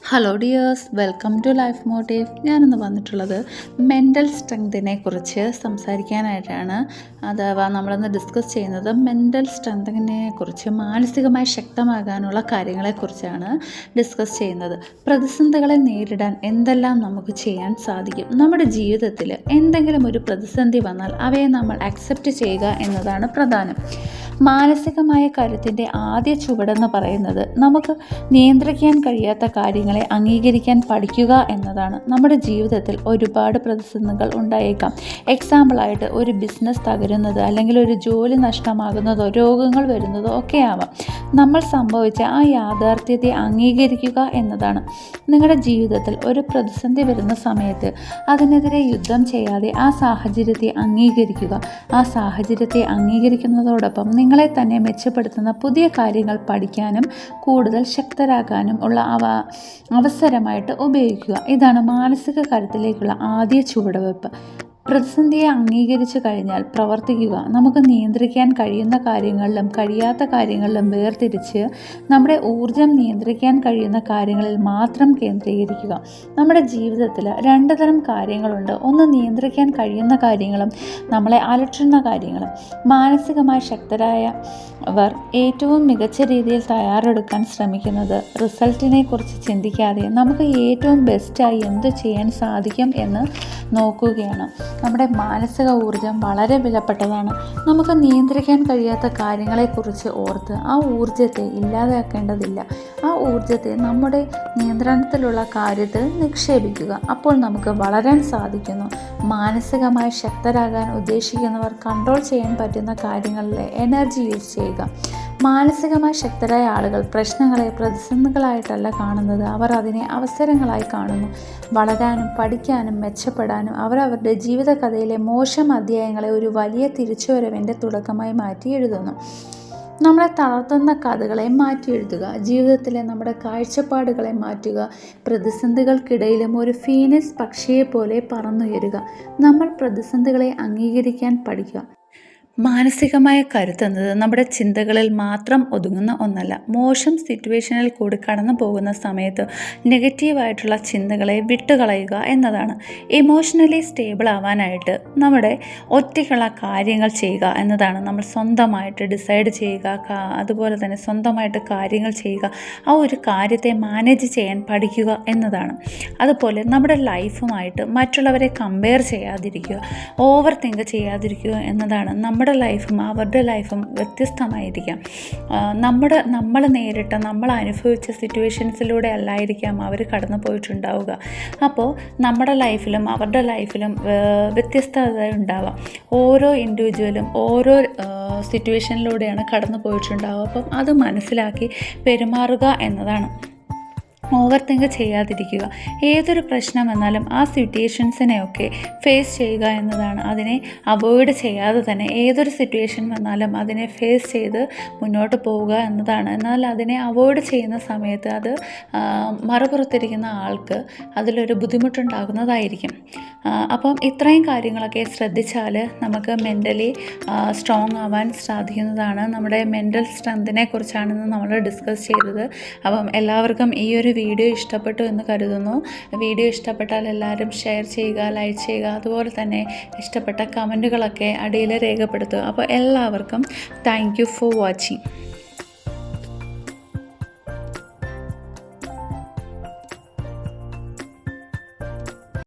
Hello dears, welcome to life motive. ഞാനിന്ന് വന്നിട്ടുള്ളത് mental സ്ട്രെങ്തിനെ കുറിച്ച് സംസാരിക്കാനായിട്ടാണ്. അഥവാ നമ്മളിന്ന് ഡിസ്കസ് ചെയ്യുന്നത് മെൻ്റൽ സ്ട്രെങ്തിനെ കുറിച്ച്, മാനസികമായി ശക്തമാകാനുള്ള കാര്യങ്ങളെക്കുറിച്ചാണ് ഡിസ്കസ് ചെയ്യുന്നത്. പ്രതിസന്ധികളെ നേരിടാൻ എന്തെല്ലാം നമുക്ക് ചെയ്യാൻ സാധിക്കും? നമ്മുടെ ജീവിതത്തിൽ എന്തെങ്കിലും ഒരു പ്രതിസന്ധി വന്നാൽ അവയെ നമ്മൾ അക്സെപ്റ്റ് ചെയ്യുക എന്നതാണ് പ്രധാനം. മാനസികമായ കരുത്തിൻ്റെ ആദ്യ ചുവടെന്ന് പറയുന്നത് നമുക്ക് നിയന്ത്രിക്കാൻ കഴിയാത്ത കാര്യങ്ങളെ അംഗീകരിക്കാൻ പഠിക്കുക എന്നതാണ്. നമ്മുടെ ജീവിതത്തിൽ ഒരുപാട് പ്രതിസന്ധികൾ ഉണ്ടായേക്കാം. എക്സാമ്പിളായിട്ട് ഒരു ബിസിനസ് തകരുന്നത്, അല്ലെങ്കിൽ ഒരു ജോലി നഷ്ടമാകുന്നതോ രോഗങ്ങൾ വരുന്നതോ ഒക്കെ ആവാം. നമ്മൾ സംഭവിച്ച ആ യാഥാർത്ഥ്യത്തെ അംഗീകരിക്കുക എന്നതാണ്. നിങ്ങളുടെ ജീവിതത്തിൽ ഒരു പ്രതിസന്ധി വരുന്ന സമയത്ത് അതിനെതിരെ യുദ്ധം ചെയ്യാതെ ആ സാഹചര്യത്തെ അംഗീകരിക്കുക. ആ സാഹചര്യത്തെ അംഗീകരിക്കുന്നതോടൊപ്പം നിങ്ങളെ തന്നെ മെച്ചപ്പെടുത്തുന്ന പുതിയ കാര്യങ്ങൾ പഠിക്കാനും കൂടുതൽ ശക്തരാകാനും ഉള്ള അവസരമായിട്ട് ഉപയോഗിക്കുക. ഇതാണ് മാനസിക കരുത്തിലേക്കുള്ള ആദ്യ ചുവടുവെപ്പ്. പ്രതിസന്ധിയെ അംഗീകരിച്ചു കഴിഞ്ഞാൽ പ്രവർത്തിക്കുക. നമുക്ക് നിയന്ത്രിക്കാൻ കഴിയുന്ന കാര്യങ്ങളിലും കഴിയാത്ത കാര്യങ്ങളിലും വേർതിരിച്ച് നമ്മുടെ ഊർജം നിയന്ത്രിക്കാൻ കഴിയുന്ന കാര്യങ്ങളിൽ മാത്രം കേന്ദ്രീകരിക്കുക. നമ്മുടെ ജീവിതത്തിൽ രണ്ട് തരം കാര്യങ്ങളുണ്ട്. ഒന്ന് നിയന്ത്രിക്കാൻ കഴിയുന്ന കാര്യങ്ങളും നമ്മളെ അലട്ടുന്ന കാര്യങ്ങളും. മാനസികമായി ശക്തരായവർ ഏറ്റവും മികച്ച രീതിയിൽ തയ്യാറെടുക്കാൻ ശ്രമിക്കുന്നത് റിസൾട്ടിനെ കുറിച്ച് ചിന്തിക്കാതെ നമുക്ക് ഏറ്റവും ബെസ്റ്റായി എന്ത് ചെയ്യാൻ സാധിക്കും എന്ന് നോക്കുകയാണ്. നമ്മുടെ മാനസിക ഊർജം വളരെ വിലപ്പെട്ടതാണ്. നമുക്ക് നിയന്ത്രിക്കാൻ കഴിയാത്ത കാര്യങ്ങളെക്കുറിച്ച് ഓർത്ത് ആ ഊർജത്തെ ഇല്ലാതാക്കേണ്ടതില്ല. ആ ഊർജത്തെ നമ്മുടെ നിയന്ത്രണത്തിലുള്ള കാര്യത്തിൽ നിക്ഷേപിക്കുക. അപ്പോൾ നമുക്ക് വളരാൻ സാധിക്കുന്നു. മാനസികമായി ശക്തരാകാൻ ഉദ്ദേശിക്കുന്നവർ കൺട്രോൾ ചെയ്യാൻ പറ്റുന്ന കാര്യങ്ങളിലെ എനർജി യൂസ് ചെയ്യുക. മാനസികമായി ശക്തരായ ആളുകൾ പ്രശ്നങ്ങളെ പ്രതിസന്ധികളായിട്ടല്ല കാണുന്നത്, അവർ അതിനെ അവസരങ്ങളായി കാണുന്നു. വളരാനും പഠിക്കാനും മെച്ചപ്പെടാനും അവർ അവരുടെ ജീവിതകഥയിലെ മോശം അധ്യായങ്ങളെ ഒരു വലിയ തിരിച്ചുവരവിൻ്റെ തുടക്കമായി മാറ്റി എഴുതുന്നു. നമ്മളെ തളർത്തുന്ന കഥകളെ മാറ്റി എഴുതുക. ജീവിതത്തിലെ നമ്മുടെ കാഴ്ചപ്പാടുകളെ മാറ്റുക. പ്രതിസന്ധികൾക്കിടയിലും ഒരു ഫീനിക്സ് പക്ഷിയെപ്പോലെ പറന്നുയരുക. നമ്മൾ പ്രതിസന്ധികളെ അംഗീകരിക്കാൻ പഠിക്കുക. മാനസികമായ കരുത്തെന്നത് നമ്മുടെ ചിന്തകളിൽ മാത്രം ഒതുങ്ങുന്ന ഒന്നല്ല. മോശം സിറ്റുവേഷനിൽ കൂടി കടന്നു പോകുന്ന സമയത്ത് നെഗറ്റീവായിട്ടുള്ള ചിന്തകളെ വിട്ടുകളയുക എന്നതാണ്. ഇമോഷണലി സ്റ്റേബിൾ ആവാനായിട്ട് നമ്മുടെ ഒറ്റയ്ക്കുള്ള കാര്യങ്ങൾ ചെയ്യുക എന്നതാണ്. നമ്മൾ സ്വന്തമായിട്ട് ഡിസൈഡ് ചെയ്യുക, അതുപോലെ തന്നെ സ്വന്തമായിട്ട് കാര്യങ്ങൾ ചെയ്യുക. ആ ഒരു കാര്യത്തെ മാനേജ് ചെയ്യാൻ പഠിക്കുക എന്നതാണ്. അതുപോലെ നമ്മുടെ ലൈഫുമായിട്ട് മറ്റുള്ളവരെ കമ്പയർ ചെയ്യാതിരിക്കുക, ഓവർ തിങ്ക് ചെയ്യാതിരിക്കുക എന്നതാണ്. നമ്മുടെ ലൈഫും അവരുടെ ലൈഫും വ്യത്യസ്തമായിരിക്കാം. നമ്മൾ നേരിട്ട, നമ്മൾ അനുഭവിച്ച സിറ്റുവേഷൻസിലൂടെ അല്ലായിരിക്കാം അവർ കടന്നു പോയിട്ടുണ്ടാവുക. അപ്പോൾ നമ്മുടെ ലൈഫിലും അവരുടെ ലൈഫിലും വ്യത്യസ്തത ഉണ്ടാവാം. ഓരോ ഇൻഡിവിജ്വലും ഓരോ സിറ്റുവേഷനിലൂടെയാണ് കടന്നു പോയിട്ടുണ്ടാവുക. അപ്പം അത് മനസ്സിലാക്കി പെരുമാറുക എന്നതാണ്. ഓവർ തിങ്ക് ചെയ്യാതിരിക്കുക. ഏതൊരു പ്രശ്നം വന്നാലും ആ സിറ്റുവേഷൻസിനെയൊക്കെ ഫേസ് ചെയ്യുക എന്നതാണ്. അതിനെ അവോയ്ഡ് ചെയ്യാതെ തന്നെ ഏതൊരു സിറ്റുവേഷൻ വന്നാലും അതിനെ ഫേസ് ചെയ്ത് മുന്നോട്ട് പോവുക എന്നതാണ്. എന്നാൽ അതിനെ അവോയ്ഡ് ചെയ്യുന്ന സമയത്ത് അത് മറുപുറത്തിരിക്കുന്ന ആൾക്ക് അതിലൊരു ബുദ്ധിമുട്ടുണ്ടാകുന്നതായിരിക്കും. അപ്പം ഇത്രയും കാര്യങ്ങളൊക്കെ ശ്രദ്ധിച്ചാൽ നമുക്ക് മെൻ്റലി സ്ട്രോങ് ആവാൻ സാധിക്കുന്നതാണ്. നമ്മുടെ മെൻ്റൽ സ്ട്രെങ്തിനെ കുറിച്ചാണ് നമ്മൾ ഡിസ്കസ് ചെയ്തത്. അപ്പം എല്ലാവർക്കും ഈ ഒരു വീഡിയോ ഇഷ്ടപ്പെട്ടു എന്ന് കരുതുന്നു. വീഡിയോ ഇഷ്ടപ്പെട്ടാൽ എല്ലാവരും ഷെയർ ചെയ്യുക, ലൈക്ക് ചെയ്യുക. അതുപോലെ തന്നെ ഇഷ്ടപ്പെട്ട കമൻറ്റുകളൊക്കെ അടിയിൽ രേഖപ്പെടുത്തുക. അപ്പോൾ എല്ലാവർക്കും താങ്ക് യു ഫോർ വാച്ചിങ്.